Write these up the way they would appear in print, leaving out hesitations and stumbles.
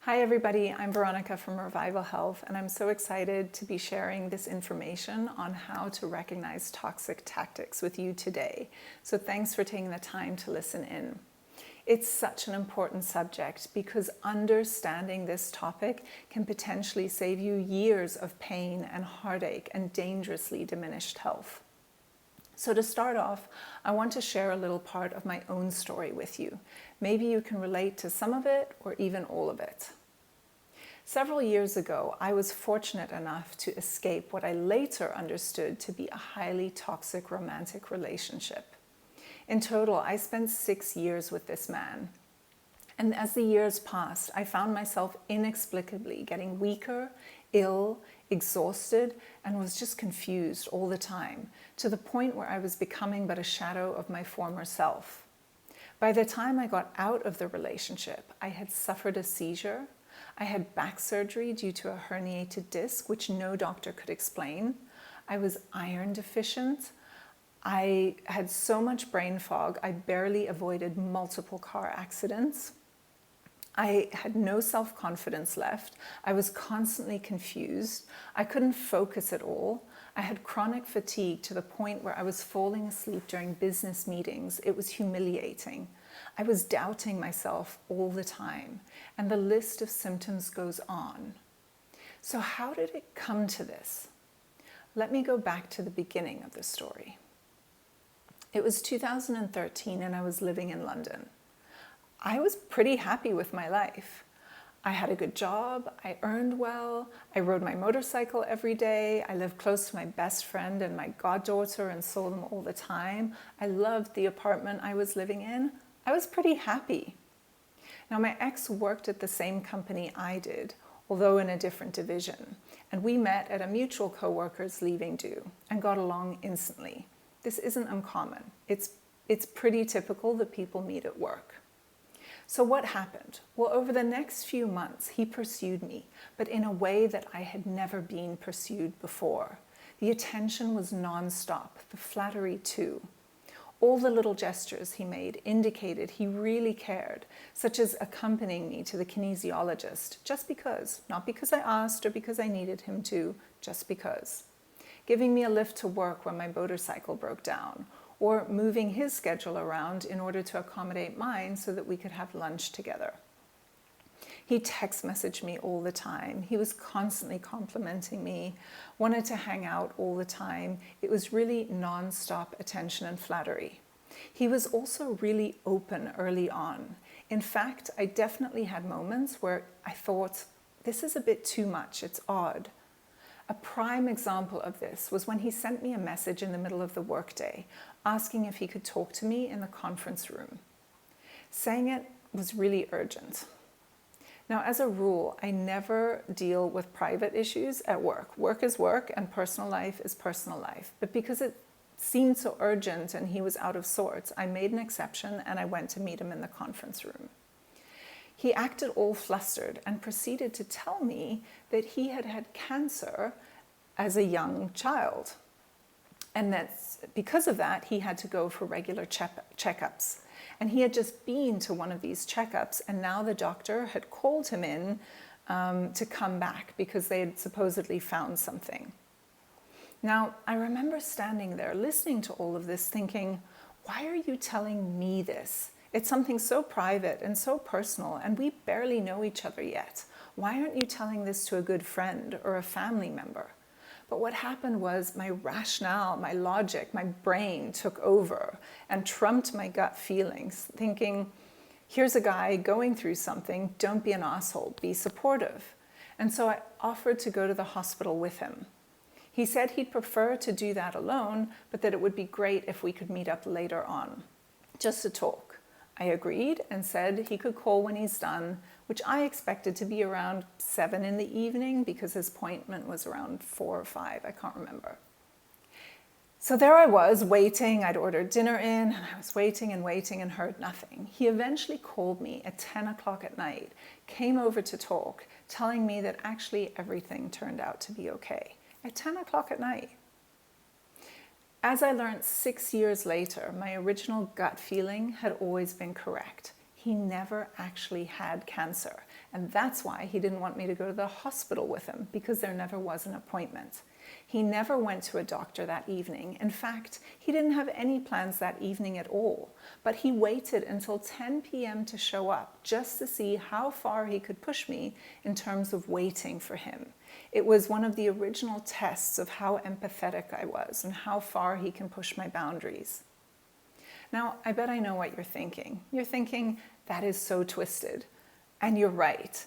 Hi everybody, I'm Veronica from Revival Health, and I'm so excited to be sharing this information on how to recognize toxic tactics with you today. So thanks for taking the time to listen in. It's such an important subject because understanding this topic can potentially save you years of pain and heartache and dangerously diminished health. So to start off, I want to share a little part of my own story with you. Maybe you can relate to some of it or even all of it. Several years ago, I was fortunate enough to escape what I later understood to be a highly toxic romantic relationship. In total, I spent 6 years with this man. And as the years passed, I found myself inexplicably getting weaker, ill, exhausted, and was just confused all the time, to the point where I was becoming but a shadow of my former self. By the time I got out of the relationship, I had suffered a seizure. I had back surgery due to a herniated disc, which no doctor could explain. I was iron deficient. I had so much brain fog, I barely avoided multiple car accidents. I had no self-confidence left. I was constantly confused. I couldn't focus at all. I had chronic fatigue to the point where I was falling asleep during business meetings. It was humiliating. I was doubting myself all the time, and the list of symptoms goes on. So how did it come to this? Let me go back to the beginning of the story. It was 2013 and I was living in London. I was pretty happy with my life. I had a good job, I earned well, I rode my motorcycle every day, I lived close to my best friend and my goddaughter and saw them all the time. I loved the apartment I was living in. I was pretty happy. Now my ex worked at the same company I did, although in a different division, and we met at a mutual co-worker's leaving do and got along instantly. This isn't uncommon. It's pretty typical that people meet at work. So what happened? Well, over the next few months, he pursued me, but in a way that I had never been pursued before. The attention was non-stop, the flattery too. All the little gestures he made indicated he really cared, such as accompanying me to the kinesiologist, just because, not because I asked or because I needed him to, just because. Giving me a lift to work when my motorcycle broke down, or moving his schedule around in order to accommodate mine so that we could have lunch together. He text messaged me all the time. He was constantly complimenting me, wanted to hang out all the time. It was really non-stop attention and flattery. He was also really open early on. In fact, I definitely had moments where I thought, this is a bit too much, it's odd. A prime example of this was when he sent me a message in the middle of the workday, asking if he could talk to me in the conference room. Saying it was really urgent. Now, as a rule, I never deal with private issues at work. Work is work and personal life is personal life. But because it seemed so urgent and he was out of sorts, I made an exception and I went to meet him in the conference room. He acted all flustered and proceeded to tell me that he had had cancer as a young child. And that because of that, he had to go for regular checkups. And he had just been to one of these checkups, and now the doctor had called him in to come back because they had supposedly found something. Now, I remember standing there listening to all of this thinking, why are you telling me this? It's something so private and so personal, and we barely know each other yet. Why aren't you telling this to a good friend or a family member? But what happened was my rationale, my logic, my brain took over and trumped my gut feelings, thinking, here's a guy going through something, don't be an asshole, be supportive. And so I offered to go to the hospital with him. He said he'd prefer to do that alone, but that it would be great if we could meet up later on, just to talk. I agreed and said he could call when he's done, which I expected to be around 7 in the evening because his appointment was around 4 or 5, I can't remember. So there I was waiting, I'd ordered dinner in, and I was waiting and heard nothing. He eventually called me at 10 o'clock at night, came over to talk, telling me that actually everything turned out to be okay. At 10 o'clock at night. As I learned 6 years later, my original gut feeling had always been correct. He he never actually had cancer. And that's why he didn't want me to go to the hospital with him, because there never was an appointment. He never went to a doctor that evening. In fact, he didn't have any plans that evening at all. But he waited until 10 p.m. to show up, just to see how far he could push me in terms of waiting for him. It was one of the original tests of how empathetic I was and how far he can push my boundaries. Now, I bet I know what you're thinking. You're thinking, that is so twisted. And you're right.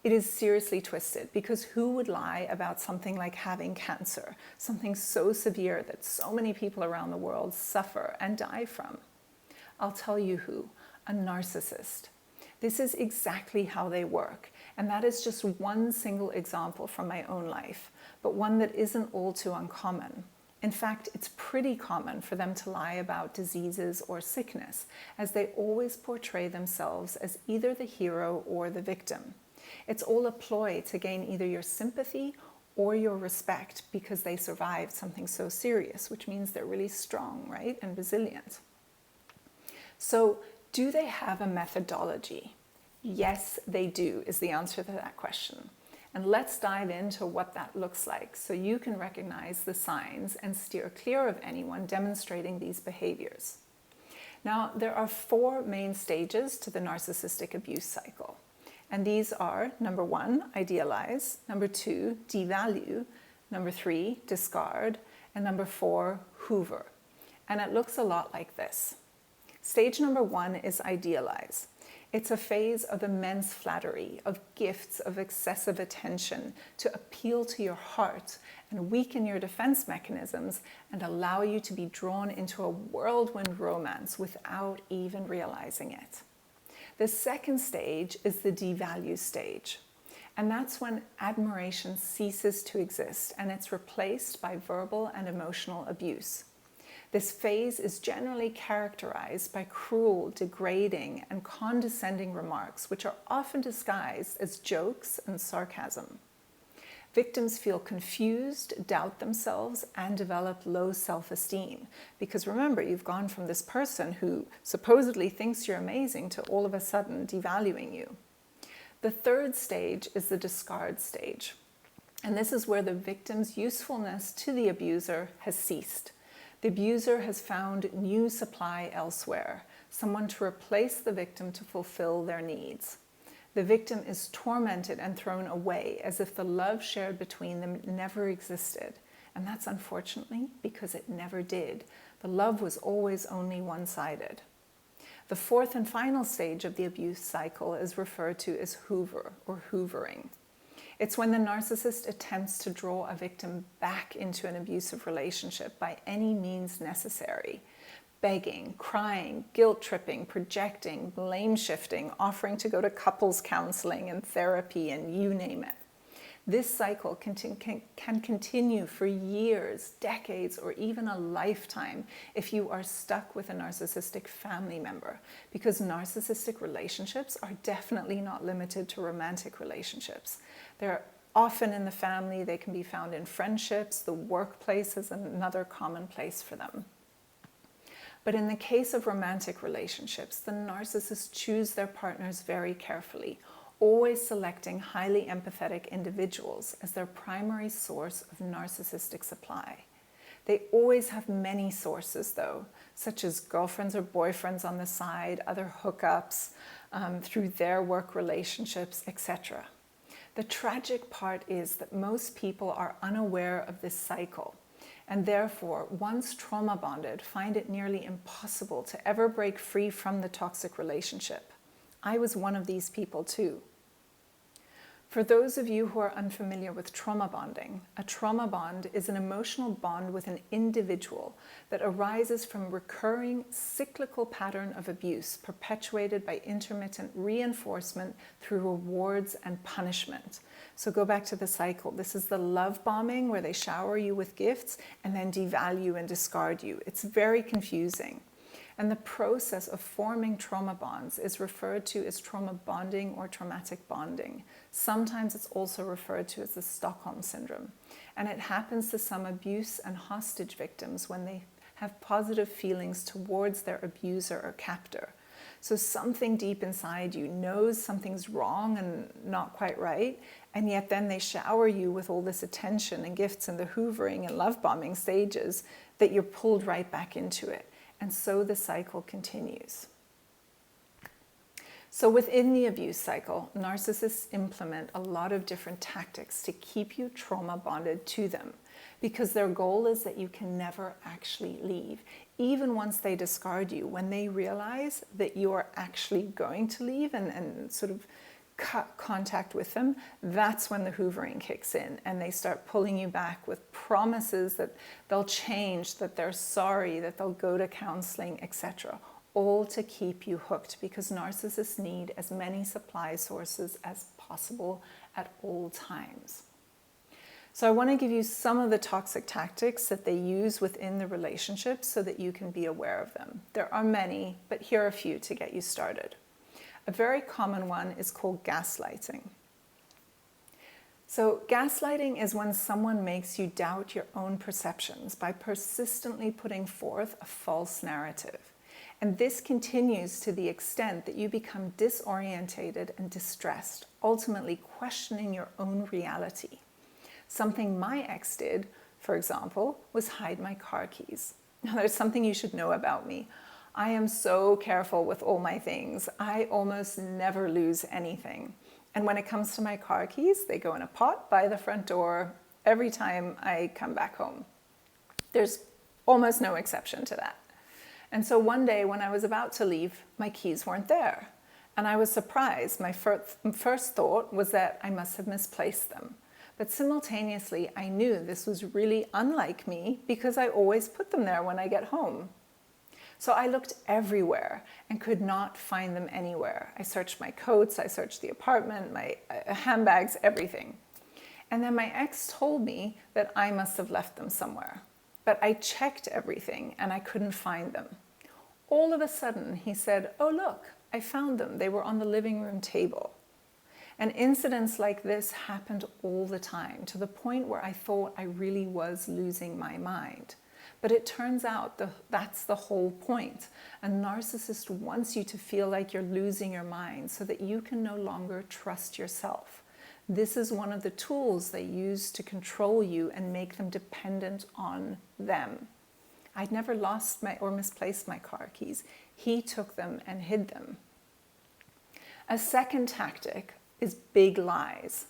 It is seriously twisted, because who would lie about something like having cancer, something so severe that so many people around the world suffer and die from? I'll tell you who: a narcissist. This is exactly how they work, and that is just one single example from my own life, but one that isn't all too uncommon. In fact, it's pretty common for them to lie about diseases or sickness, as they always portray themselves as either the hero or the victim. It's all a ploy to gain either your sympathy or your respect, because they survived something so serious, which means they're really strong, right, and resilient. So, do they have a methodology? Yes, they do, is the answer to that question. And let's dive into what that looks like, so you can recognize the signs and steer clear of anyone demonstrating these behaviors. Now, there are 4 main stages to the narcissistic abuse cycle. And these are: number 1, idealize; number 2, devalue; number 3, discard; and number 4, hoover. And it looks a lot like this. Stage number 1 is idealize. It's a phase of immense flattery, of gifts, of excessive attention to appeal to your heart and weaken your defense mechanisms and allow you to be drawn into a whirlwind romance without even realizing it. The second stage is the devalue stage. And that's when admiration ceases to exist and it's replaced by verbal and emotional abuse. This phase is generally characterized by cruel, degrading, and condescending remarks, which are often disguised as jokes and sarcasm. Victims feel confused, doubt themselves, and develop low self-esteem. Because remember, you've gone from this person who supposedly thinks you're amazing to all of a sudden devaluing you. The third stage is the discard stage. And this is where the victim's usefulness to the abuser has ceased. The abuser has found new supply elsewhere, someone to replace the victim to fulfill their needs. The victim is tormented and thrown away as if the love shared between them never existed. And that's unfortunately because it never did. The love was always only one-sided. The fourth and final stage of the abuse cycle is referred to as hoover or hoovering. It's when the narcissist attempts to draw a victim back into an abusive relationship by any means necessary. Begging, crying, guilt-tripping, projecting, blame-shifting, offering to go to couples counseling and therapy, and you name it. This cycle can continue for years, decades, or even a lifetime if you are stuck with a narcissistic family member, because narcissistic relationships are definitely not limited to romantic relationships. They're often in the family, they can be found in friendships, the workplace is another common place for them. But in the case of romantic relationships, the narcissists choose their partners very carefully, always selecting highly empathetic individuals as their primary source of narcissistic supply. They always have many sources though, such as girlfriends or boyfriends on the side, other hookups, through their work relationships, etc. The tragic part is that most people are unaware of this cycle, and therefore, once trauma bonded, find it nearly impossible to ever break free from the toxic relationship. I was one of these people too. For those of you who are unfamiliar with trauma bonding, a trauma bond is an emotional bond with an individual that arises from a recurring cyclical pattern of abuse perpetuated by intermittent reinforcement through rewards and punishment. So go back to the cycle. This is the love bombing where they shower you with gifts and then devalue and discard you. It's very confusing. And the process of forming trauma bonds is referred to as trauma bonding or traumatic bonding. Sometimes it's also referred to as the Stockholm Syndrome. And it happens to some abuse and hostage victims when they have positive feelings towards their abuser or captor. So something deep inside you knows something's wrong and not quite right, and yet then they shower you with all this attention and gifts and the hoovering and love bombing stages that you're pulled right back into it. And so the cycle continues. So within the abuse cycle, narcissists implement a lot of different tactics to keep you trauma bonded to them, because their goal is that you can never actually leave. Even once they discard you, when they realize that you are actually going to leave and sort of cut contact with them, that's when the hoovering kicks in and they start pulling you back with promises that they'll change, that they're sorry, that they'll go to counseling, etc. All to keep you hooked, because narcissists need as many supply sources as possible at all times. So I want to give you some of the toxic tactics that they use within the relationship so that you can be aware of them. There are many, but here are a few to get you started. A very common one is called gaslighting. So gaslighting is when someone makes you doubt your own perceptions by persistently putting forth a false narrative. And this continues to the extent that you become disorientated and distressed, ultimately questioning your own reality. Something my ex did, for example, was hide my car keys. Now, there's something you should know about me. I am so careful with all my things. I almost never lose anything. And when it comes to my car keys, they go in a pot by the front door every time I come back home. There's almost no exception to that. And so one day when I was about to leave, my keys weren't there. And I was surprised. My first thought was that I must have misplaced them. But simultaneously, I knew this was really unlike me because I always put them there when I get home. So I looked everywhere and could not find them anywhere. I searched my coats, I searched the apartment, my handbags, everything. And then my ex told me that I must have left them somewhere. But I checked everything and I couldn't find them. All of a sudden, he said, "Oh, look, I found them. They were on the living room table." And incidents like this happened all the time, to the point where I thought I really was losing my mind. But it turns out that's the whole point. A narcissist wants you to feel like you're losing your mind so that you can no longer trust yourself. This is one of the tools they use to control you and make them dependent on them. I'd never lost or misplaced my car keys. He took them and hid them. A second tactic is big lies.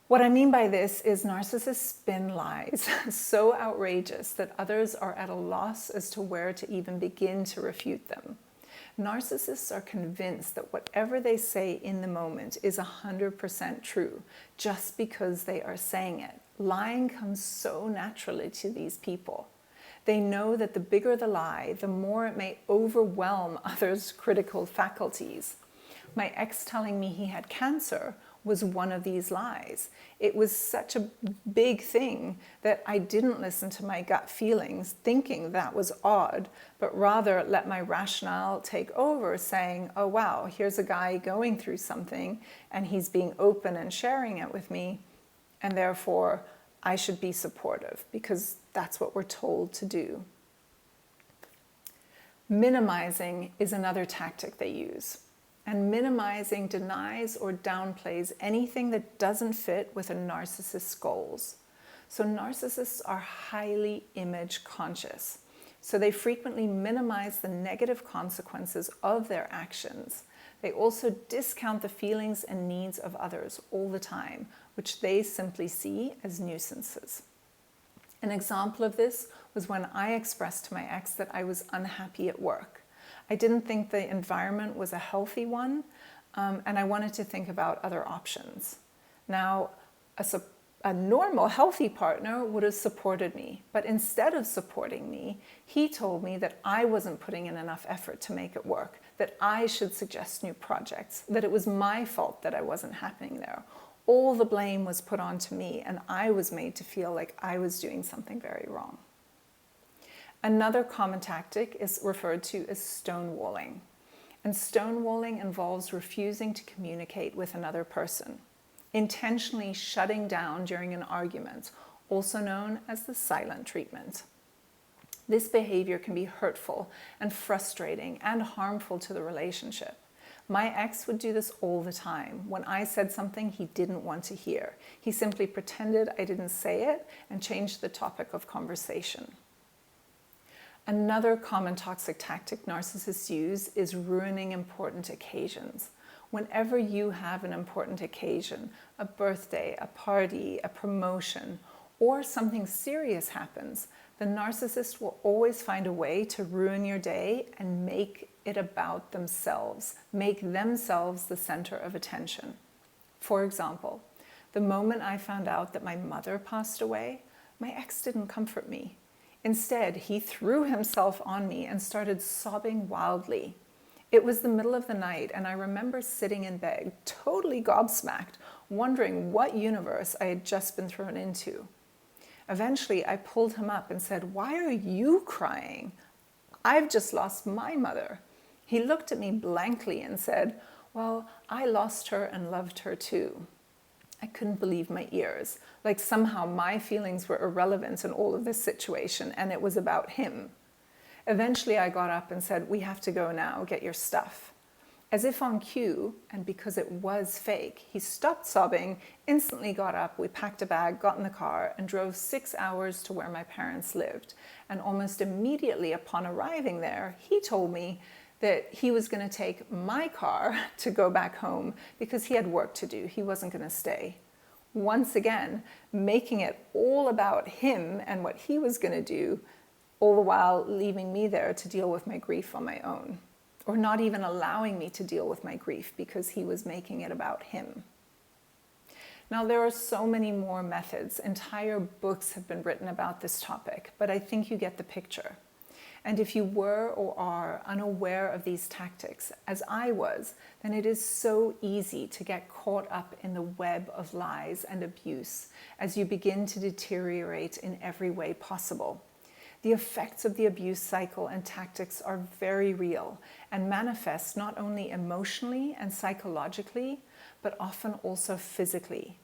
What I mean by this is narcissists spin lies so outrageous that others are at a loss as to where to even begin to refute them. Narcissists are convinced that whatever they say in the moment is 100% true just because they are saying it. Lying comes so naturally to these people. They know that the bigger the lie, the more it may overwhelm others' critical faculties. My ex telling me he had cancer was one of these lies. It was such a big thing that I didn't listen to my gut feelings, thinking that was odd, but rather let my rationale take over, saying, "Oh wow, here's a guy going through something and he's being open and sharing it with me, and therefore I should be supportive because that's what we're told to do." Minimizing is another tactic they use. And minimizing denies or downplays anything that doesn't fit with a narcissist's goals. So narcissists are highly image conscious. So they frequently minimize the negative consequences of their actions. They also discount the feelings and needs of others all the time, which they simply see as nuisances. An example of this was when I expressed to my ex that I was unhappy at work. I didn't think the environment was a healthy one, and I wanted to think about other options. Now, a normal, healthy partner would have supported me, but instead of supporting me, he told me that I wasn't putting in enough effort to make it work, that I should suggest new projects, that it was my fault that I wasn't happening there. All the blame was put onto me, and I was made to feel like I was doing something very wrong. Another common tactic is referred to as stonewalling. And stonewalling involves refusing to communicate with another person, intentionally shutting down during an argument, also known as the silent treatment. This behavior can be hurtful and frustrating and harmful to the relationship. My ex would do this all the time. When I said something he didn't want to hear, he simply pretended I didn't say it and changed the topic of conversation. Another common toxic tactic narcissists use is ruining important occasions. Whenever you have an important occasion, a birthday, a party, a promotion, or something serious happens, the narcissist will always find a way to ruin your day and make it about themselves, make themselves the center of attention. For example, the moment I found out that my mother passed away, my ex didn't comfort me. Instead, he threw himself on me and started sobbing wildly. It was the middle of the night, and I remember sitting in bed, totally gobsmacked, wondering what universe I had just been thrown into. Eventually, I pulled him up and said, "Why are you crying? I've just lost my mother." He looked at me blankly and said, "Well, I lost her and loved her too." I couldn't believe my ears, like somehow my feelings were irrelevant in all of this situation and it was about him. Eventually, I got up and said, "We have to go now, get your stuff." As if on cue, and because it was fake, he stopped sobbing, instantly got up, we packed a bag, got in the car, and drove 6 hours to where my parents lived. And almost immediately upon arriving there, he told me that he was going to take my car to go back home because he had work to do. He wasn't going to stay. Once again, making it all about him and what he was going to do, all the while leaving me there to deal with my grief on my own. Or not even allowing me to deal with my grief because he was making it about him. Now, there are so many more methods. Entire books have been written about this topic, but I think you get the picture. And if you were or are unaware of these tactics, as I was, then it is so easy to get caught up in the web of lies and abuse as you begin to deteriorate in every way possible. The effects of the abuse cycle and tactics are very real and manifest not only emotionally and psychologically, but often also physically.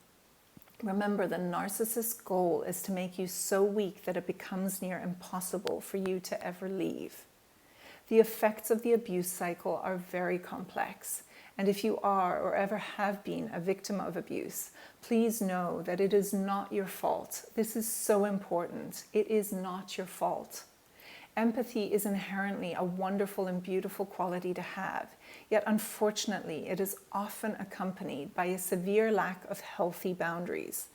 Remember, the narcissist's goal is to make you so weak that it becomes near impossible for you to ever leave. The effects of the abuse cycle are very complex. And if you are or ever have been a victim of abuse, please know that it is not your fault. This is so important. It is not your fault. Empathy is inherently a wonderful and beautiful quality to have, yet unfortunately it is often accompanied by a severe lack of healthy boundaries.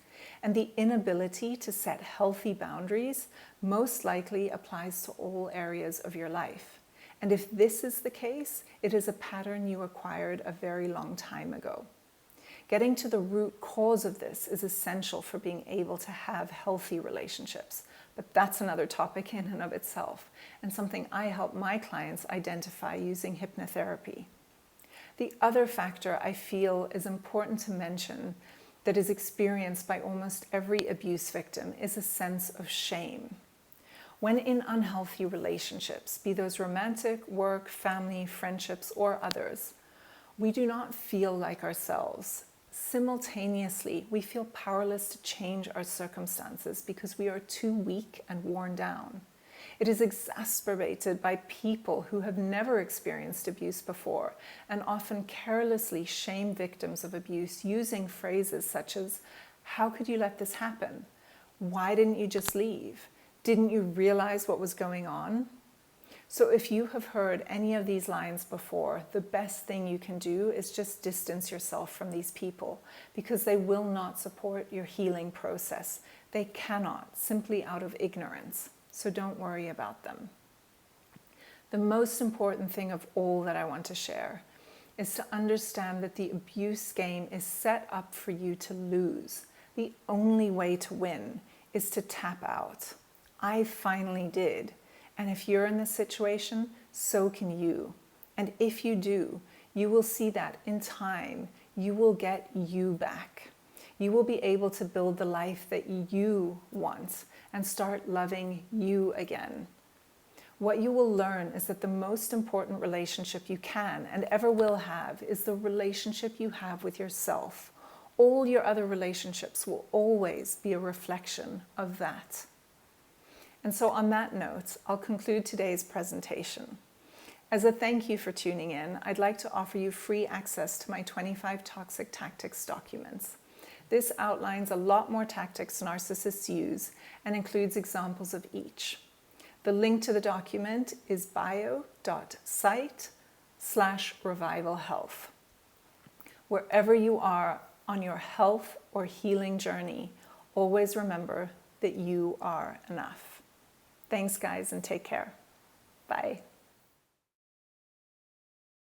And the inability to set healthy boundaries most likely applies to all areas of your life. And if this is the case, it is a pattern you acquired a very long time ago. Getting to the root cause of this is essential for being able to have healthy relationships. But that's another topic in and of itself, and something I help my clients identify using hypnotherapy. The other factor I feel is important to mention that is experienced by almost every abuse victim is a sense of shame. When in unhealthy relationships, be those romantic, work, family, friendships, or others, we do not feel like ourselves. Simultaneously, we feel powerless to change our circumstances because we are too weak and worn down. It is exacerbated by people who have never experienced abuse before and often carelessly shame victims of abuse using phrases such as, "How could you let this happen? Why didn't you just leave? Didn't you realize what was going on?" So if you have heard any of these lines before, the best thing you can do is just distance yourself from these people because they will not support your healing process. They cannot, simply out of ignorance. So don't worry about them. The most important thing of all that I want to share is to understand that the abuse game is set up for you to lose. The only way to win is to tap out. I finally did. And if you're in this situation, so can you. And if you do, you will see that in time, you will get you back. You will be able to build the life that you want and start loving you again. What you will learn is that the most important relationship you can and ever will have is the relationship you have with yourself. All your other relationships will always be a reflection of that. And so on that note, I'll conclude today's presentation. As a thank you for tuning in, I'd like to offer you free access to my 25 Toxic Tactics documents. This outlines a lot more tactics narcissists use and includes examples of each. The link to the document is bio.site/revivalhealth. Wherever you are on your health or healing journey, always remember that you are enough. Thanks, guys, and take care. Bye.